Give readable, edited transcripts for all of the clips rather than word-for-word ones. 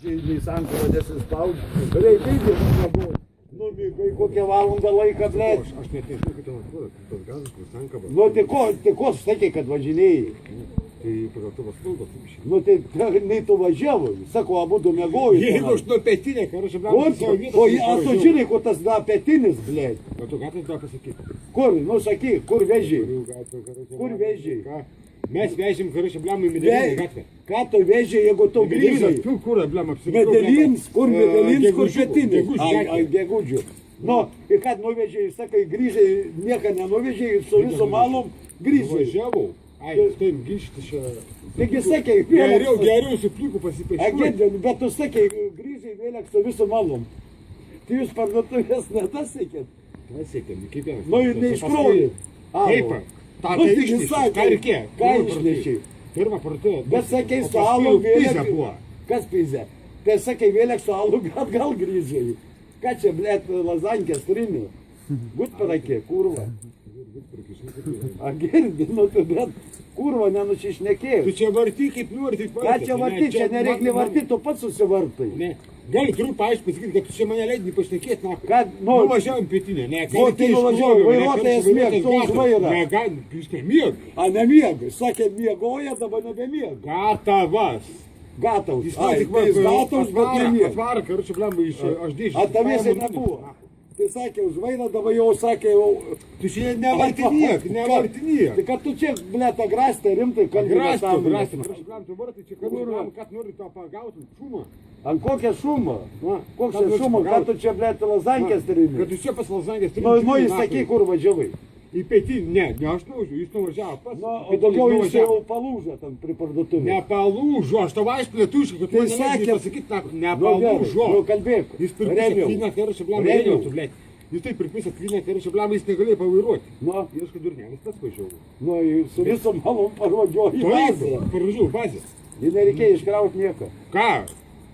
Nei sankaro nesispaudžia. Reikia įdėti. Nu, kai kokią valandą laiką, blėt. Aš net nežinau, kad ten atrodo, tas gazas, kur sankaba. Nu, tai ko sakė, kad važinėjai? Tai pagal tavo spaudą, tu biškai. Nu, tai nei tu važiavai. Sako, abudu mėgojai. Jeigu aš nuo pietinė, karočią, O tu žinai, kur tas da pietinis, blėt. O tu gatvės da pasakyti. Kur? Nu, sakyk, kur vežiai? Kur vežiai? Mes vežim, karočią, blemą į Medelinę gatvę. Ką tu vežiai, jeigu tu grįžai? Tu kurą, blemą, apsipirkau. Medelins, kur Medelins, kur pietinis? Gegužių. Gegudžių. Nu, ir kad nuvežiai, sakai, grįžai, nieką nenuvežiai, su viso malom grįžai. Važiavau. Ai, taip, grįžti čia. Taigi sakei, Geriau su pliku pasipaišuoti. Agėdien, bet tu sakei, grįžai vėliak su viso malom. Tai jūs parduotuvės netasekėt. Pasiekėm, kiekvienas. Nu, ir neiškrovė. Kaip? Ta Nu, tai tik išnešiai. sakė. Ką reikėjo? Ką išnešiai? Pirmą parduotuvę. Bet sakei, O su paskui alu jau pizė vėliak. buvo. Kas pizė? Tai sakei, vėliak su alu atgal grįžai. Ką čia, blėt, lazankės trini? Būt parakė, kurva. A girdi, nu tu, bet kurva nenusišnekėjai. Tu čia varty kaip nori, tik Ką čia varty, čia nereikia varty, tu pats susivartai. Ne. Gali turiu paaiškinti, pasakyti, kad tu čia mane leidai pašnekėti, na. Kad, nu, Nuvažiavam pietinę, ne. O, tai nuvažiavai, vairuotojas miega, tu už vairą. Ne, jūs nemiega. A nemiegai, sakė miegoja, dabar nebemiega. Gatavas. Gatavs. Jis Ai, tik tai jis gatavs, bet nemiega. Atvarą, karočią, blemba, aš dėžiu. A tavėsiai nebuvo. Tai sakė, už vairą, dabar jau sakė, jau... Tu čia nevartiniek, nevartiniek. Tai kad tu čia, blėt, agrastė rimtai kalbė. Grasti, tu vartai čia, kad nori tą pagautum, šumą. Ant kokią šumą? Na, Koks čia šumą, kad tu čia, blėt, lazankės trini? Kad tu čia pas Lazankės Nu, jis sakė, kur važiavai. Į pietinį, ne, aš nuvažiu, jis nuvažiavo pats. Na, o daugiau jis jau palūžė tam prie parduotuvės. Nepalūžo, aš tavo aišku lietuviškai, kad tu Tai man sakė- neleidai pasakyti, Nu, nepalūžo. kalbėk. Jis pirkis Remiau. akvinę, karočią, blemą, Remiau. rėmiau, tu, blėt. Jis taip pirkis akvinę, karočią, blemą, jis negalėjo pavairuoti. Nu, Ir aš kad durnelis pats važiavau. nu, su visom malom parodžiuoju į bazę. Paražiau, bazė. Ir nereikėjo iškrauti nieko. Ką?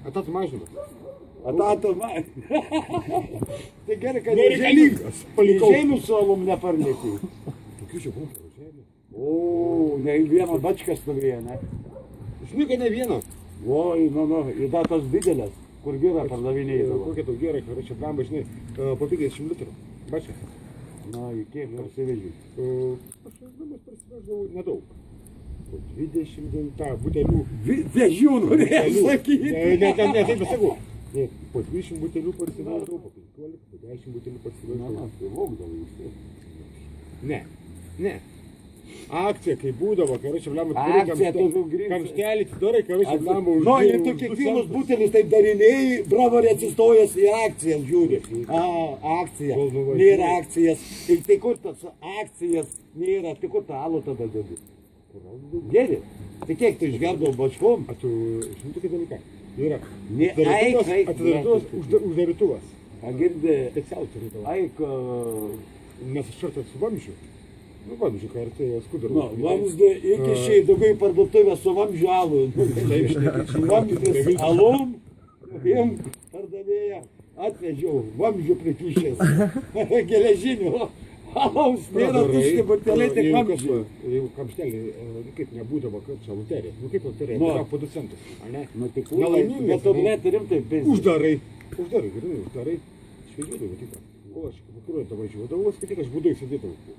Atatų mažinimą. Atato man. Tai gerai, kad Nereikalingas. Palikau. žemų su alum neparnėkiai. Tokių čia buvo, važiavė. O, ne viena bačka stovėjo, ne? Šniukai ne vieno. Oi, nu, ir dar tos didelės, kur vyra pardavinėjai. Kokia tau gerai, karočią, blemba, žinai, po 50 litrų. Bačia. Na, į kiek parsivežiai? Aš žinoma parsiveždavau nedaug. Po 20 tą butelių. Vežių norėjau sakyti. Ne, taip sakau. Ne, po 20 butelių parsiveždavau, po 15, po 10 butelių Na, parsiveždavau. tai vogdavai jis. Ne. Akcija, kai būdavo, karočią, blemba, Akcija, tu grįžti. kamštelį atidarai, karočią, blemba, už... Nu, ir tu kiekvienus butelis taip darinėjai, bravarė atsistojęs į akcijas žiūri. Akcija, Kol nuvažiuoji. nėra akcijas. Ir tai kur tas akcijas nėra, tai kur tą alų tada dedi? Geri. Tai kiek tu išgerdavo bačkom? A tu, žinai, tokia dalyka. Yra. Ne, Uždarytuvas, eik, atidarytuvas, uždarytuvas. A girdi, Specialų turi. eik, Mes iš karto su vamzdžiu. Nu, vamzdžiu kartai, skudarų. nu, vamzdį iki šiai daugiau į parduotuvę su vamzdžiu alų. Vamzdis alum, jiem pardavėja atvežiau vamzdžių prikišęs. Geležinių. Alaus nėra tušti buteliai, tik vamzdžių. Jeigu kamštelį, kaip nebūdavo, kad čia loterija. Nu, kaip loterija, Nu. tai po 2 centus. A ne? Nu, tik Nelaimingas, bet tu ne? net rimtai pėsi. Uždarai, gerai, uždarai. Švežiodavau tikrą. Kol aš vakarui važiuodavau, skaityk, aš būdai sėdėdavau.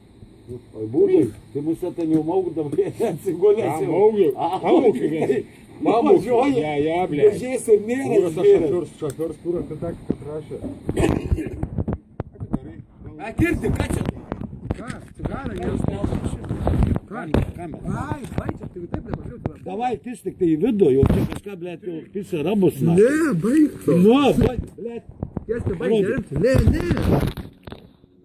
Oi, būdai, tai mūsų ten jau maugdavai, atsigulęs jau. Maugiu, tai Važiuoja. Ja, ble. Vežės ir nėra Kūras žvėrės. šofiūras, kūras, kad rašė. Atidarai. A, girdi, ką čia? Ką? Cigarą, jos Kamera. Ai, baigė, tai taip nepažiūrėjau. Davai, pis tik tai į vidų, jau čia kažką, blėt, jau pisa rabus. Ne, baig to. Nu, blėt. Jas tai baigė, ne.